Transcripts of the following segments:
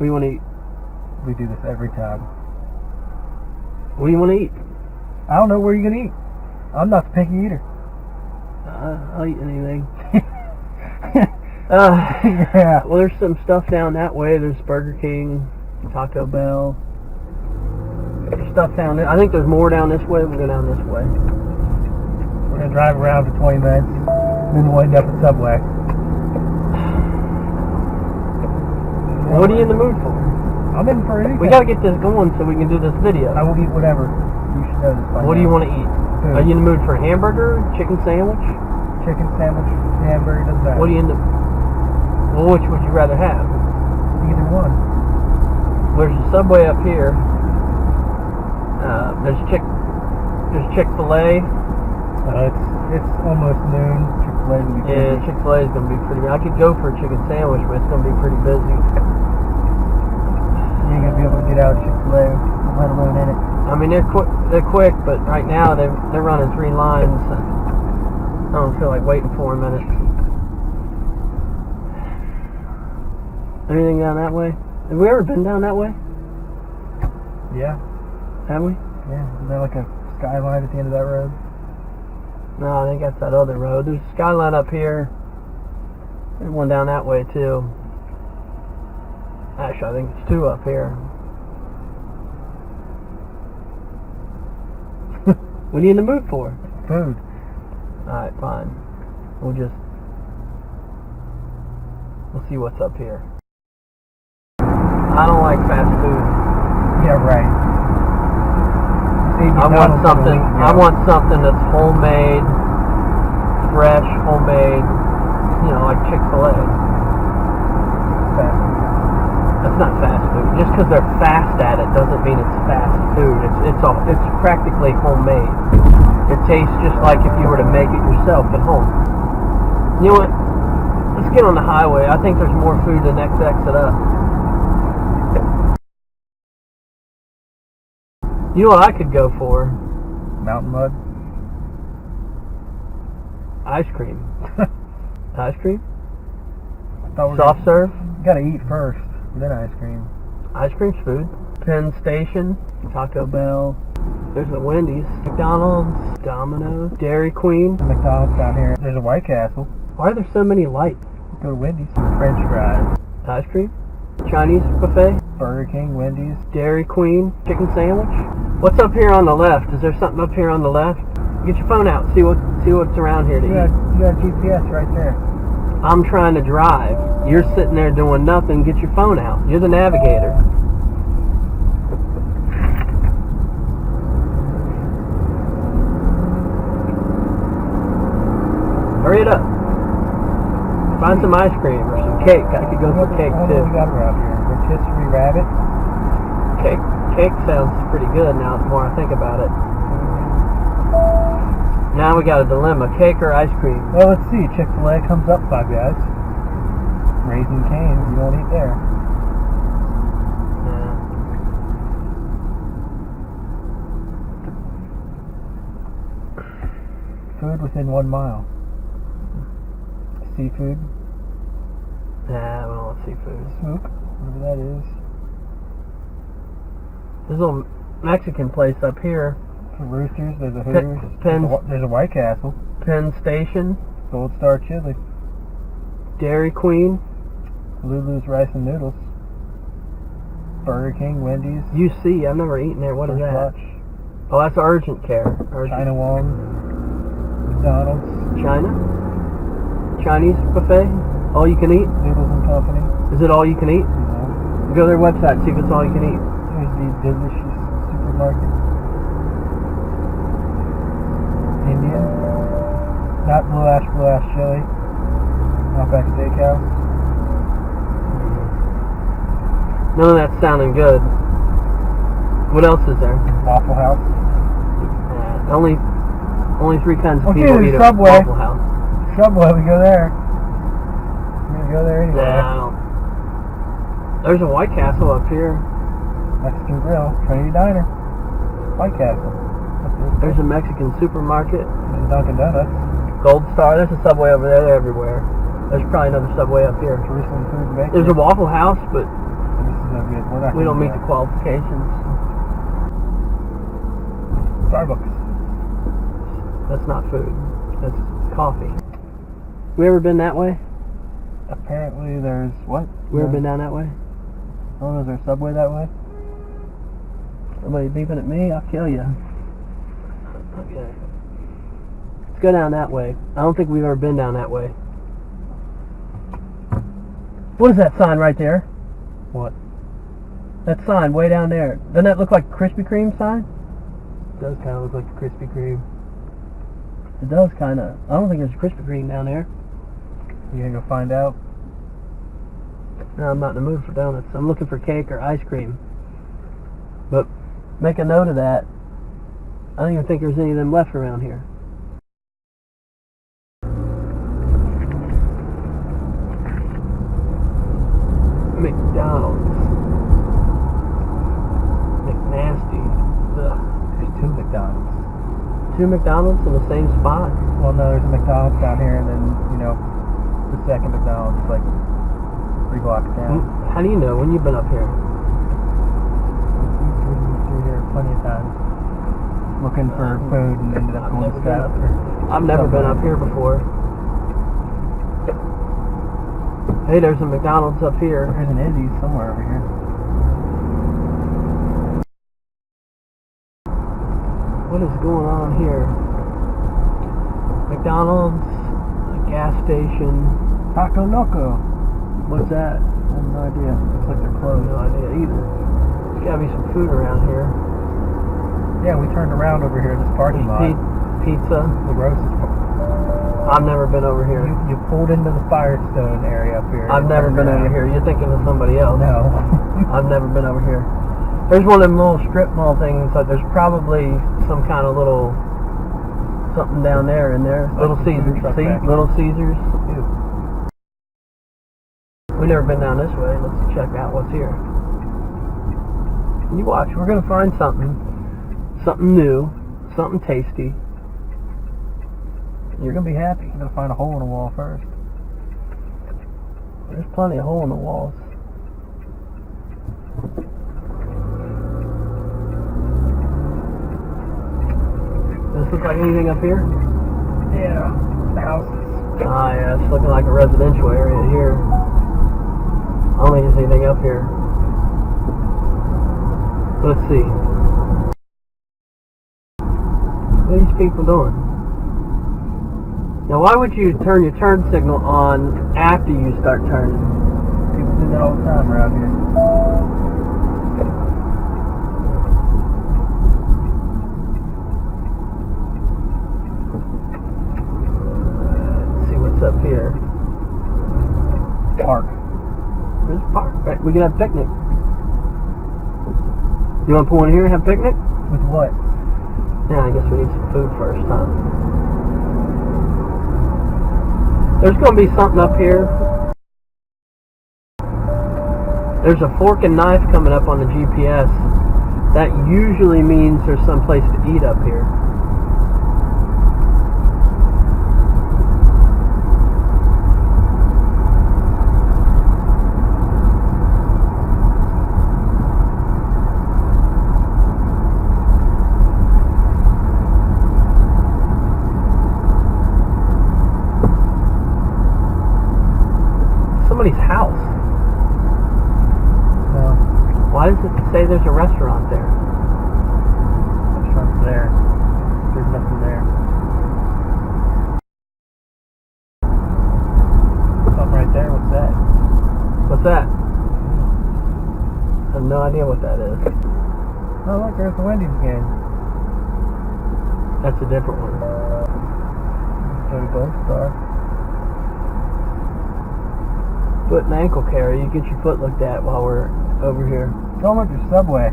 do you want to eat? We do this every time. What do you want to eat? I don't know where you're gonna eat. I'm not the picky eater. I'll eat anything. Yeah. Well, there's some stuff down that way. There's Burger King, Taco Bell. There's stuff down there. I think there's more down this way. We'll go down this way. We're gonna drive around for 20 minutes, then we'll end up at Subway. What are you in the mood for? I'm in for anything. We gotta get this going so we can do this video. I will eat whatever. You should know this by What do now. you want to eat? Food. Are you in the mood for a hamburger, chicken sandwich? Chicken sandwich, hamburger, doesn't matter. What are you in the... Well, which would you rather have? Either one. There's a Subway up here. There's Chick-fil-A. It's almost noon. Chick-fil-A will be busy. Yeah, Chick-fil-A is going to be pretty... I could go for a chicken sandwich, but it's going to be pretty busy. You ain't gonna be able to get out of Chick-fil-A, let alone in it. I mean, they're quick, but right now they're running 3 lines. I don't feel like waiting 4 minutes. Anything down that way? Have we ever been down that way? Yeah. Have we? Yeah. Is there like a skyline at the end of that road? No, I think that's that other road. There's a skyline up here. There's one down that way too. Actually, I think it's 2 up here. What are you in the mood for? Food. Alright, fine. We'll see what's up here. I don't like fast food. Yeah, right. I want something that's homemade, fresh, homemade, like Chick-fil-A. Fast food. That's not fast food. Just because they're fast at it doesn't mean it's fast food. It's practically homemade. It tastes just like if you were to make it yourself at home. You know what? Let's get on the highway. I think there's more food the next exit up. You know what I could go for? Mountain mud. Ice cream. Ice cream? Soft Soft serve? You gotta eat first, then ice cream. Ice cream's food. Penn Station, Taco Bell. There's a Wendy's, McDonald's, Domino's, Dairy Queen. McDonald's down here. There's a White Castle. Why are there so many lights? Go to Wendy's. French fries. Ice cream, Chinese buffet, Burger King, Wendy's. Dairy Queen, chicken sandwich. What's up here on the left? Is there something up here on the left? Get your phone out. See what's around here to You got GPS right there. eat. I'm trying to drive. You're sitting there doing nothing. Get your phone out. You're the navigator. Hurry it up. Find some ice cream or some cake. I could go for cake What too. we got around here? Rotisserie rabbit. Cake sounds pretty good now the more I think about it. Now we got a dilemma, cake or ice cream? Well, let's see. Chick-fil-A comes up, Five Guys. Raising Cane's, you don't eat there. Yeah. Food within 1 mile. Seafood. Nah, we don't want seafood. Smoke, whatever that is. There's a little Mexican place up here. For Roosters, there's a Hooters. Penn's- There's a White Castle. Penn Station, Gold Star Chili. Dairy Queen, Lulu's Rice and Noodles. Burger King, Wendy's. UC. I've never eaten there. What is First that? Watch. Oh, that's Urgent Care. China Wong. McDonald's. China? Chinese buffet? All you can eat? Noodles and Company. Is it all you can eat? No. Go to their website, see if it's all you can eat. There's the Delicious Supermarket. Indian. Not Blue Ash Chili. Outback Steakhouse. None of that's sounding good. What else is there? Waffle House. Only 3 kinds of Okay, people there's eat Subway. at Waffle House. Subway, we go there. We're gonna go there anyway. Nah, I don't. There's a White Castle up here. Mexican Grill. Trinity Diner. White Castle. There's a Mexican supermarket. There's Dunkin' Donuts. Gold Star. There's a Subway over there. They're everywhere. There's probably another Subway up here. Jerusalem Food and Bakery. There's a Waffle House, but This is no good. We're not We don't gonna meet do the qualifications. that. Starbucks. That's not food. That's coffee. We ever been that way? Apparently there's what? We ever been down that way? Oh, is there a subway that way? Somebody beeping at me? I'll kill you. Okay. Let's go down that way. I don't think we've ever been down that way. What is that sign right there? What? That sign way down there. Doesn't that look like a Krispy Kreme sign? It does kind of look like a Krispy Kreme. It does kind of. I don't think there's a Krispy Kreme down there. You gonna go find out? No, I'm not in the mood for donuts. I'm looking for cake or ice cream. But make a note of that. I don't even think there's any of them left around here. McDonald's. McNasty. Ugh. There's two McDonald's. Two McDonald's in the same spot? Well, no, there's a McDonald's down here, and then, the second McDonald's is like 3 blocks down. How do you know? When you've been up here? We've been through here plenty of times looking for food and ended up going to Scott. I've never been up here before. Hey, there's a McDonald's up here. There's an Izzy's somewhere over here. What is going on here? McDonald's, a gas station. Taco Loco. What's that? I have no idea. Looks like they're closed. No idea either. There's gotta be some food around here. Yeah, we turned around over here in this parking lot. Pizza. The roast. I've never been over here. You pulled into the Firestone area up here. I've never been over here. You're thinking of somebody else. No. I've never been over here. There's one of them little strip mall things. Like there's probably some kind of little something down there in there. Little Caesars. See? Little Caesars. Ew. We've never been down this way. Let's check out what's here. You watch. We're going to find something. Something new. Something tasty. You're going to be happy. I'm gonna find a hole in the wall first. There's plenty of hole in the walls. Does this look like anything up here? Yeah. Houses. Ah, yeah, it's looking like a residential area here. I don't think there's anything up here. Let's see. What are these people doing? Now, why would you turn your turn signal on after you start turning? People do that all the time around here. Let's see what's up here. Park. There's a park. Right, we can have a picnic. You want to pull in here and have a picnic? With what? Yeah, I guess we need some food first, huh? There's going to be something up here. There's a fork and knife coming up on the GPS. That usually means there's some place to eat up here. Somebody's house. No. Why does it say there's a restaurant there? Restaurant's there. There's nothing there. Something right there. What's that? What's that? I have no idea what that is. Oh, look, there's the Wendy's game. That's a different one. Go to Gold Star. Foot and ankle care. You get your foot looked at while we're over here. Oh, look, there's Subway.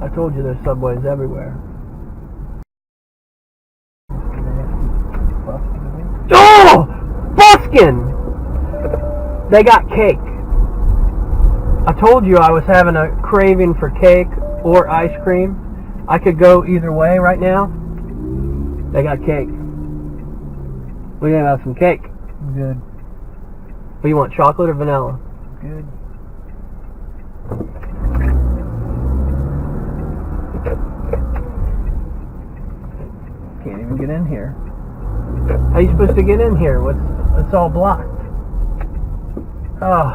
I told you there's subways everywhere. Oh! Buskin! They got cake. I told you I was having a craving for cake or ice cream. I could go either way right now. They got cake. We're gonna have some cake. Good. What do you want, chocolate or vanilla? Good. get in here? How you supposed to get in here? It's all blocked. Oh,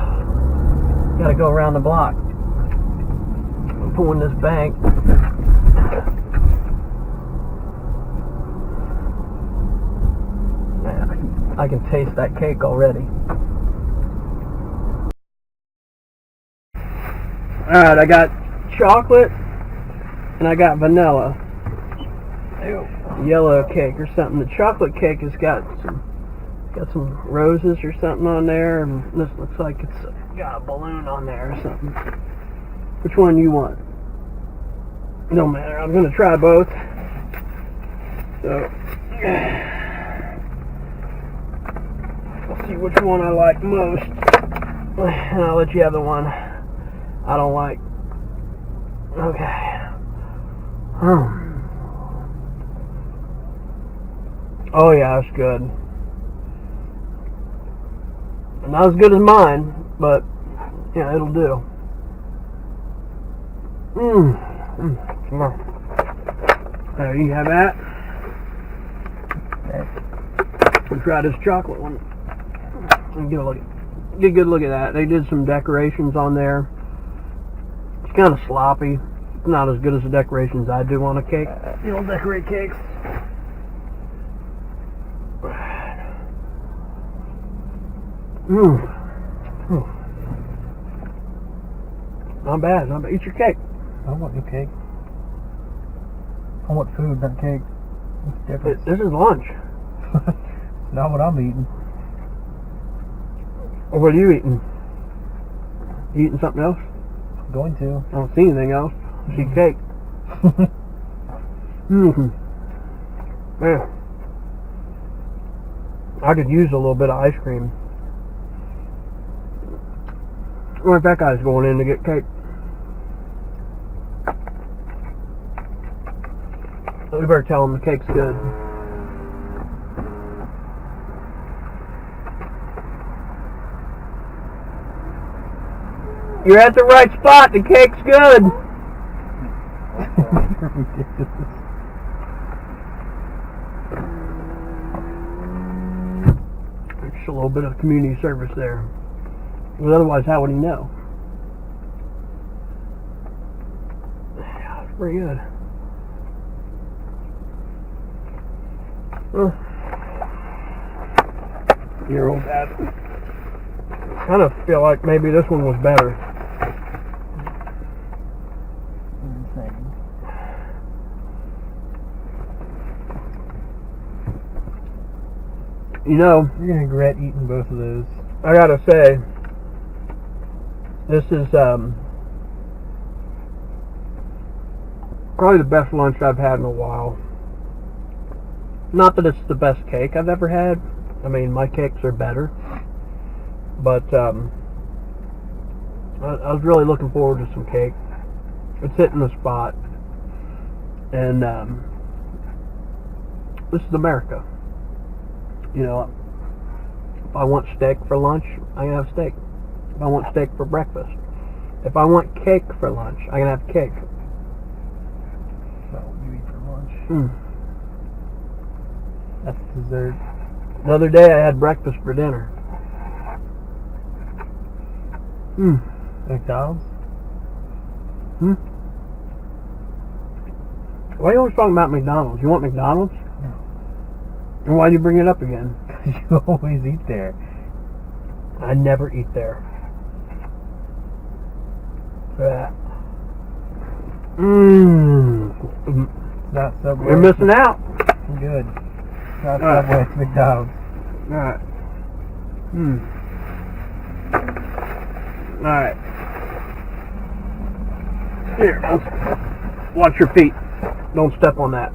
gotta go around the block. I'm pulling this bank. Man, I can taste that cake already. Alright, I got chocolate and I got vanilla. Yellow cake or something. The chocolate cake has got some roses or something on there, and this looks like it's got a balloon on there or something. Which one you want? No matter. I'm gonna try both. So I'll see which one I like most, and I'll let you have the one I don't like. Okay. Oh yeah, that's good. Not as good as mine, but yeah, it'll do. There you have that. Okay. We'll try this chocolate one. Get a good look at that. They did some decorations on there. It's kind of sloppy. It's not as good as the decorations I do on a cake. You don't decorate cakes. Not bad. Not bad. Eat your cake. I want your cake. I want food, not cake. What's the difference? This is lunch. Not what I'm eating. Or what are you eating? You eating something else? I'm going to. I don't see anything else. I see cake. Man. I could use a little bit of ice cream. I wonder if that guy's going in to get cake. We better tell him the cake's good. You're at the right spot. The cake's good. Just a little bit of community service there. Because otherwise, how would he know? Yeah, it's pretty good. Your old dad. Kind of feel like maybe this one was better. You know, you're gonna regret eating both of those. I gotta say, this is probably the best lunch I've had in a while. Not that it's the best cake I've ever had. I mean, my cakes are better. But I was really looking forward to some cake. It's hitting the spot. And this is America. You know, if I want steak for lunch, I can have steak. If I want steak for breakfast. If I want cake for lunch, I can have cake. So you eat for lunch. That's dessert. The other day I had breakfast for dinner. McDonald's? Why are you always talking about McDonald's? You want McDonald's? No. And why do you bring it up again? Because you always eat there. I never eat there. Yeah. Not Subway. You're missing out. Good. Not Subway, it's McDonald's. Alright. Alright. Here, watch your feet. Don't step on that.